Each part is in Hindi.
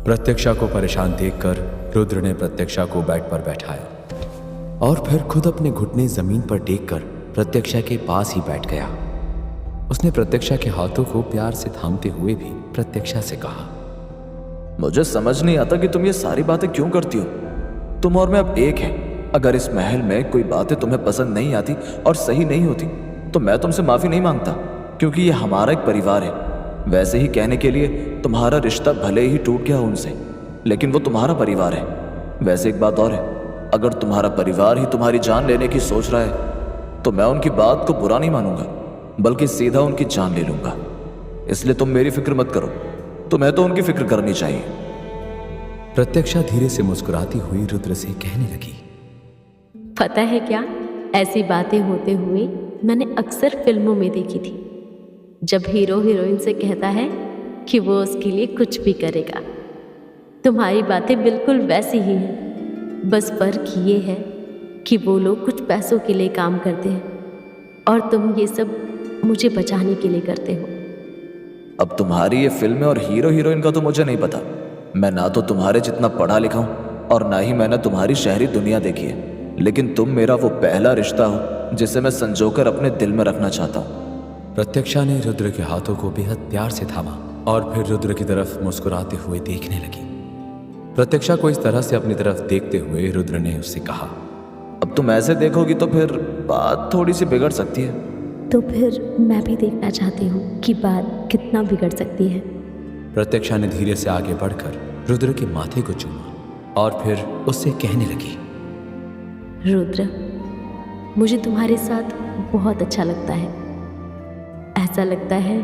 प्रत्यक्षा को परेशान देखकर रुद्र ने प्रत्यक्षा को बेड पर बैठाया और फिर खुद अपने घुटने जमीन पर टेककर प्रत्यक्षा के पास ही बैठ गया। उसने प्रत्यक्षा के हाथों को प्यार से थामते हुए भी प्रत्यक्षा से कहा, मुझे समझ नहीं आता कि तुम ये सारी बातें क्यों करती हो। तुम और मैं अब एक हैं। अगर इस महल में कोई बातें तुम्हें पसंद नहीं आती और सही नहीं होती तो मैं तुमसे माफी नहीं मांगता, क्योंकि ये हमारा एक परिवार है। वैसे ही कहने के लिए तुम्हारा रिश्ता भले ही टूट गया उनसे, लेकिन वो तुम्हारा परिवार है। वैसे एक बात और है, अगर तुम्हारा परिवार ही तुम्हारी जान लेने की सोच रहा है तो मैं उनकी बात को बुरा नहीं मानूंगा, बल्कि सीधा उनकी जान ले लूंगा। इसलिए तुम मेरी फिक्र मत करो, तुम्हें तो उनकी फिक्र करनी चाहिए। प्रत्यक्षा धीरे से मुस्कुराती हुई रुद्र से कहने लगी, पता है क्या, ऐसी बातें होते हुए मैंने अक्सर फिल्मों में देखी थी, जब हीरो हीरोइन से कहता है कि वो उसके लिए कुछ भी करेगा। तुम्हारी बातें बिल्कुल वैसी ही हैं, बस फर्क ये है कि वो लोग कुछ पैसों के लिए काम करते हैं और तुम ये सब मुझे बचाने के लिए करते हो। अब तुम्हारी ये फिल्में और हीरो हीरोइन का तो मुझे नहीं पता। मैं ना तो तुम्हारे जितना पढ़ा लिखा हूँ और ना ही मैंने तुम्हारी शहरी दुनिया देखी है, लेकिन तुम मेरा वो पहला रिश्ता हो जिसे मैं संजोकर अपने दिल में रखना चाहता हूँ। प्रत्यक्षा ने रुद्र के हाथों को बेहद प्यार से थामा और फिर रुद्र की तरफ मुस्कुराते हुए देखने लगी। प्रत्यक्षा को इस तरह से अपनी तरफ देखते हुए रुद्र ने उससे कहा, अब तुम ऐसे देखोगी तो फिर बात थोड़ी सी बिगड़ सकती है। तो फिर मैं भी देखना चाहती हूँ कि बात कितना बिगड़ सकती है। प्रत्यक्षा ने धीरे से आगे बढ़कर रुद्र के माथे को चूमा और फिर उससे कहने लगी, रुद्र, मुझे तुम्हारे साथ बहुत अच्छा लगता है। ऐसा लगता है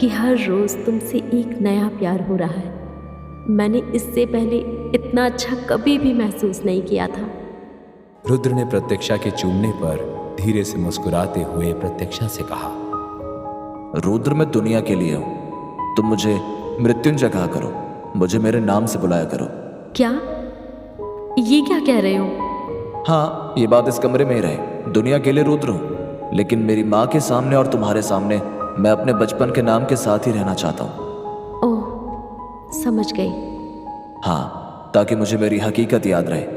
कि हर रोज तुमसे एक नया प्यार हो रहा है। मैंने इससे पहले इतना अच्छा कभी भी महसूस नहीं किया था। रुद्र ने प्रत्यक्षा के चूमने पर धीरे से मुस्कुराते हुए प्रत्यक्षा से कहा, रुद्र, मैं दुनिया के लिए हूँ। तुम मुझे मृत्युंजय कहा करो, मुझे मेरे नाम से बुलाया करो। क्या ये क्या कह रहे हो? हाँ, ये बात इस कमरे में ही रहे। दुनिया के लिए रुद्र हूँ, लेकिन मेरी माँ के सामने और तुम्हारे सामने मैं अपने बचपन के नाम के साथ ही रहना चाहता हूँ। ओह, समझ गई। हाँ, ताकि मुझे मेरी हकीकत याद रहे।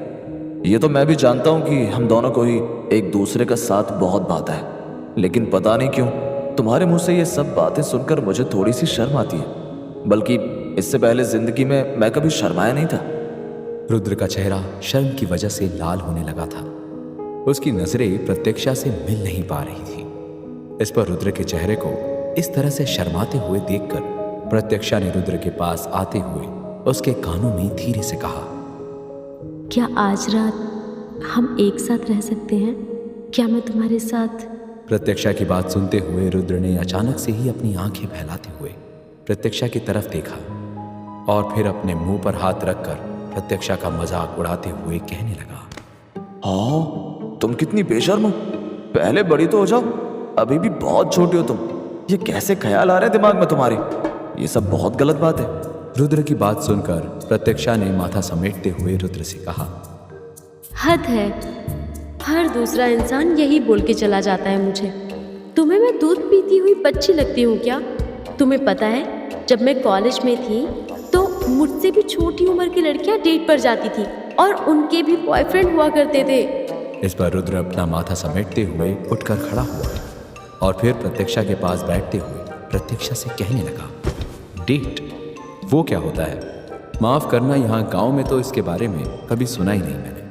ये तो मैं भी जानता हूँ कि हम दोनों को ही एक दूसरे का साथ बहुत भाता है, लेकिन पता नहीं क्यों तुम्हारे मुंह से ये सब बातें सुनकर मुझे थोड़ी सी शर्म आती है। बल्कि इससे पहले जिंदगी में मैं कभी शर्माया नहीं था। रुद्र का चेहरा शर्म की वजह से लाल होने लगा था। उसकी नजरें प्रत्यक्षा से मिल नहीं पा रही थी। इस पर रुद्र के चेहरे को इस तरह से शर्माते हुए देखकर प्रत्यक्षा ने रुद्र के पास आते हुए उसके कानों में धीरे से कहा, क्या आज रात हम एक साथ रह सकते हैं? क्या मैं तुम्हारे साथ? प्रत्यक्षा की बात सुनते हुए रुद्र ने अचानक से ही अपनी आंखें फैलाते हुए प्रत्यक्षा की तरफ देखा और फिर अपने मुंह पर हाथ रखकर प्रत्यक्षा का मजाक उड़ाते हुए कहने लगा, हाँ, तुम कितनी बेशर्म हो। पहले बड़ी तो हो जाओ, अभी भी बहुत छोटी हो तुम। ये कैसे ख्याल आ रहे हैं दिमाग में तुम्हारे? ये सब बहुत गलत बात है। रुद्र की बात सुनकर प्रत्यक्षा ने माथा समेटते हुए रुद्र से कहा, हद है, हर दूसरा इंसान यही बोल के चला जाता है मुझे। तुम्हें मैं दूध पीती हुई बच्ची लगती हूँ क्या? तुम्हें पता है, जब मैं कॉलेज में थी तो मुझसे भी छोटी उम्र की लड़कियां डेट पर जाती थी और उनके भी बॉयफ्रेंड हुआ करते थे। इस पर रुद्र अपना माथा समेटते हुए उठकर खड़ा हुआ और फिर प्रत्यक्षा के पास बैठते हुए प्रत्यक्षा से कहने लगा, डेट? वो क्या होता है? माफ करना, यहाँ गांव में तो इसके बारे में कभी सुना ही नहीं मैंने।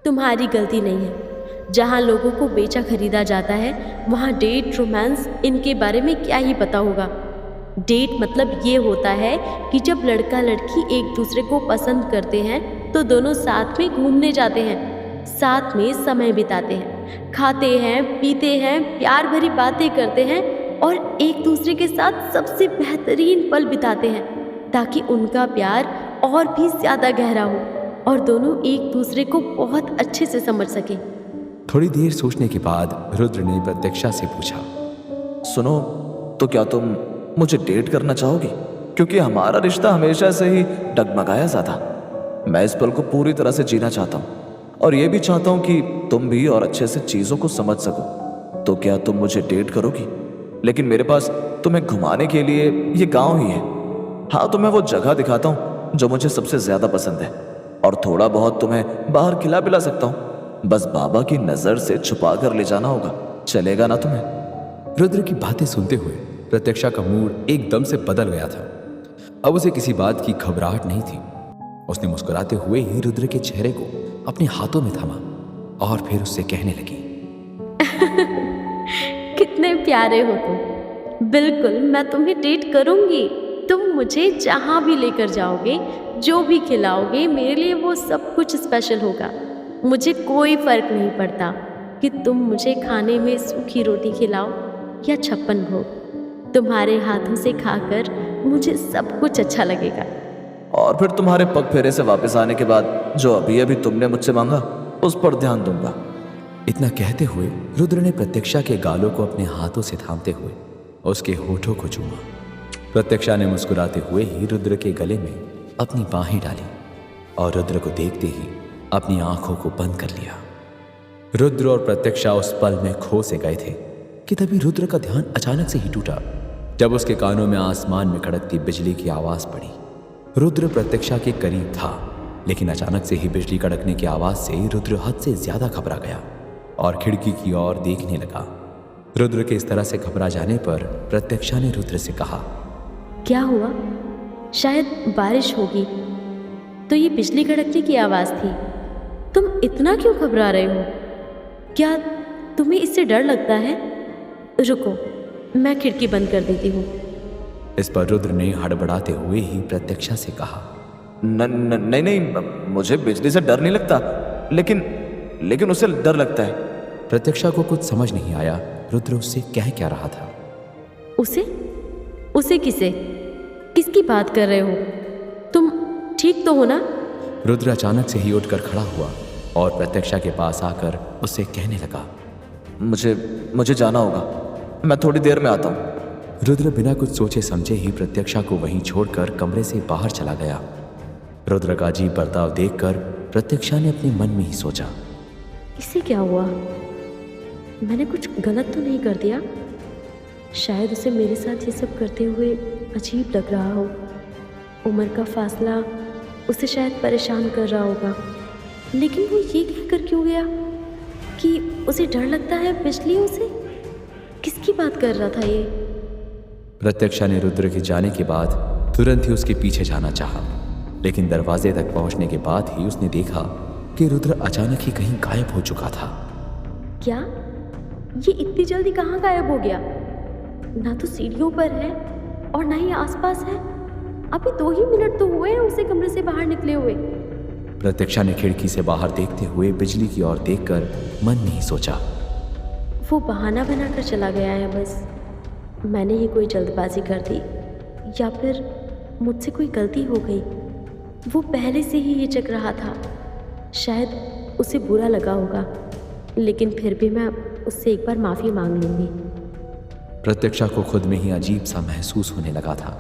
तुम्हारी गलती नहीं है। जहाँ लोगों को बेचा खरीदा जाता है वहाँ डेट, रोमांस, इनके बारे में क्या ही पता होगा। डेट मतलब ये होता है कि जब लड़का लड़की एक दूसरे को पसंद करते हैं तो दोनों साथ में घूमने जाते हैं, साथ में समय बिताते हैं, खाते हैं, पीते हैं, प्यार भरी बातें करते हैं और एक दूसरे के साथ सबसे बेहतरीन पल बिताते हैं, ताकि उनका प्यार और भी ज़्यादा गहरा हो और दोनों एक दूसरे को बहुत अच्छे से समझ सकें। थोड़ी देर सोचने के बाद रुद्र ने प्रत्यक्षा से पूछा, सुनो, तो क्या तुम मुझे डेट करना चाहोगी? क्योंकि हमारा रिश्ता हमेशा से ही डगमगाया सा था। मैं इस पल को पूरी तरह से जीना चाहता हूँ और ये भी चाहता हूँ कि तुम भी और अच्छे से चीज़ों को समझ सको। तो क्या तुम मुझे डेट करोगी? लेकिन मेरे पास तुम्हें घुमाने के लिए ये गांव ही है। हाँ, तुम्हें वो जगह दिखाता हूँ जो मुझे सबसे ज्यादा पसंद है, और थोड़ा बहुत तुम्हें बाहर खिला पिला सकता हूँ। बस बाबा की नजर से छुपा कर ले जाना होगा, चलेगा ना तुम्हें? रुद्र की बातें सुनते हुए प्रत्यक्षा का मूड एकदम से बदल गया था। अब उसे किसी बात की घबराहट नहीं थी। उसने मुस्कुराते हुए ही रुद्र के चेहरे को अपने हाथों में थामा और फिर उससे कहने लगी, कितने प्यारे हो तुम। बिल्कुल मैं तुम्हें डेट करूंगी। तुम मुझे जहाँ भी लेकर जाओगे, जो भी खिलाओगे, मेरे लिए वो सब कुछ स्पेशल होगा। मुझे कोई फर्क नहीं पड़ता कि तुम मुझे खाने में सूखी रोटी खिलाओ या 56 भोग। तुम्हारे हाथों से खाकर मुझे सब कुछ अच्छा लगेगा। और फिर तुम्हारे पग फेरे से वापस आने के बाद जो अभी अभी तुमने मुझसे मांगा, उस पर ध्यान दूंगा। इतना कहते हुए रुद्र ने प्रत्यक्षा के गालों को अपने हाथों से थामते हुए उसके होठों को चूमा। प्रत्यक्षा ने मुस्कुराते हुए ही रुद्र के गले में अपनी बाहें डाली और रुद्र को देखते ही अपनी आंखों को बंद कर लिया। रुद्र और प्रत्यक्षा उस पल में खो से गए थे कि तभी रुद्र का ध्यान अचानक से ही टूटा जब उसके कानों में आसमान में कड़कती बिजली की आवाज पड़ी। रुद्र प्रत्यक्षा के करीब था, लेकिन अचानक से ही बिजली कड़कने की आवाज से रुद्र हद से ज्यादा घबरा गया और खिड़की की ओर देखने लगा। रुद्र के इस तरह से घबरा जाने पर प्रत्यक्षा ने रुद्र से कहा, क्या हुआ? शायद बारिश होगी, तो ये बिजली कड़कने की आवाज़ थी। तुम इतना क्यों घबरा रहे हो? क्या तुम्हें इससे डर लगता है? रुको, मैं खिड़की बंद कर देती हूँ। इस पर रुद्र ने हड़बड़ाते हुए ही प्रत्यक्षा से कहा, नहीं नहीं, मुझे बिजली से डर नहीं लगता, लेकिन उससे डर लगता है। प्रत्यक्षा को कुछ समझ नहीं आया रुद्र उससे कह क्या रहा था। उसे किसे? किसकी बात कर रहे हो? तुम ठीक तो हो ना? रुद्र अचानक से ही उठकर खड़ा हुआ और प्रत्यक्षा के पास आकर उससे कहने लगा, मुझे जाना होगा, मैं थोड़ी देर में आता हूँ। रुद्र बिना कुछ सोचे समझे ही प्रत्यक्षा को वहीं छोड़कर कमरे से बाहर चला गया। रुद्र का अजीब बर्ताव देखकर प्रत्यक्षा ने अपने मन में ही सोचा, इससे क्या हुआ? मैंने कुछ गलत तो नहीं कर दिया? शायद उसे मेरे साथ ये सब करते हुए अजीब लग रहा हो। उम्र का फासला उसे शायद परेशान कर रहा होगा, लेकिन वो ये कहकर क्यों गया कि उसे डर लगता है बिजलियों से? किसकी बात कर रहा था ये? प्रत्यक्षा ने रुद्र के जाने के बाद तुरंत ही उसके पीछे जाना चाहा, लेकिन दरवाजे तक पहुंचने के बाद ही उसने देखा कि रुद्र अचानक ही कहीं गायब हो चुका था। क्या ये इतनी जल्दी कहाँ गायब हो गया? ना तो सीढ़ियों पर है और ना ही आसपास है। अभी 2 ही मिनट तो हुए हैं उसे कमरे से बाहर निकले हुए। प्रत्यक्षा ने खिड़की से बाहर देखते हुए बिजली की ओर देखकर मन में ही सोचा, वो बहाना बनाकर चला गया है बस। मैंने ही कोई जल्दबाजी कर दी या फिर मुझसे कोई गलती हो गई। वो पहले से ही ये जग रहा था, शायद उसे बुरा लगा होगा, लेकिन फिर भी मैं उससे एक बार माफ़ी मांग लूँगी। प्रत्यक्षा को खुद में ही अजीब सा महसूस होने लगा था।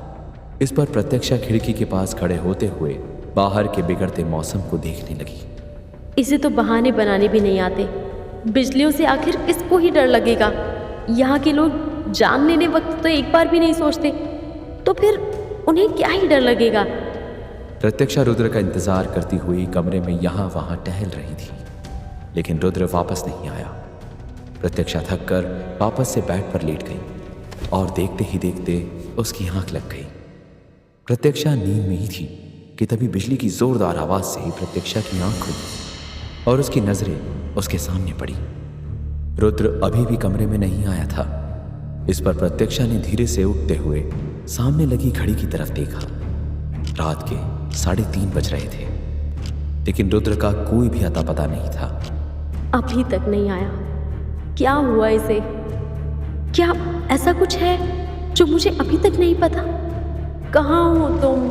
इस पर प्रत्यक्षा खिड़की के पास खड़े होते हुए बाहर के बिगड़ते मौसम को देखने लगी। इसे तो बहाने बनाने भी नहीं आते। बिजलियों से आखिर किसको ही डर लगेगा? यहाँ के लोग जान लेने वक्त तो एक बार भी नहीं सोचते, तो फिर उन्हें क्या ही डर लगेगा? प्रत्यक्षा रुद्र का इंतजार करती हुई कमरे में यहाँ वहाँ टहल रही थी, लेकिन रुद्र वापस नहीं आया। प्रत्यक्षा थककर वापस से बेड पर लेट गई और देखते ही देखते उसकी आंख लग गई। प्रत्यक्षा नींद में ही थी कि तभी बिजली की जोरदार आवाज से ही प्रत्यक्षा की आंख खुली और उसकी नजरें उसके सामने पड़ी। रुद्र अभी भी कमरे में नहीं आया था। इस पर प्रत्यक्षा ने धीरे से उठते हुए सामने लगी घड़ी की तरफ देखा। रात के 3:30 बज रहे थे, लेकिन रुद्र का कोई भी अता पता नहीं था। अभी तक नहीं आया। क्या हुआ इसे? क्या ऐसा कुछ है जो मुझे अभी तक नहीं पता? कहाँ हो तुम?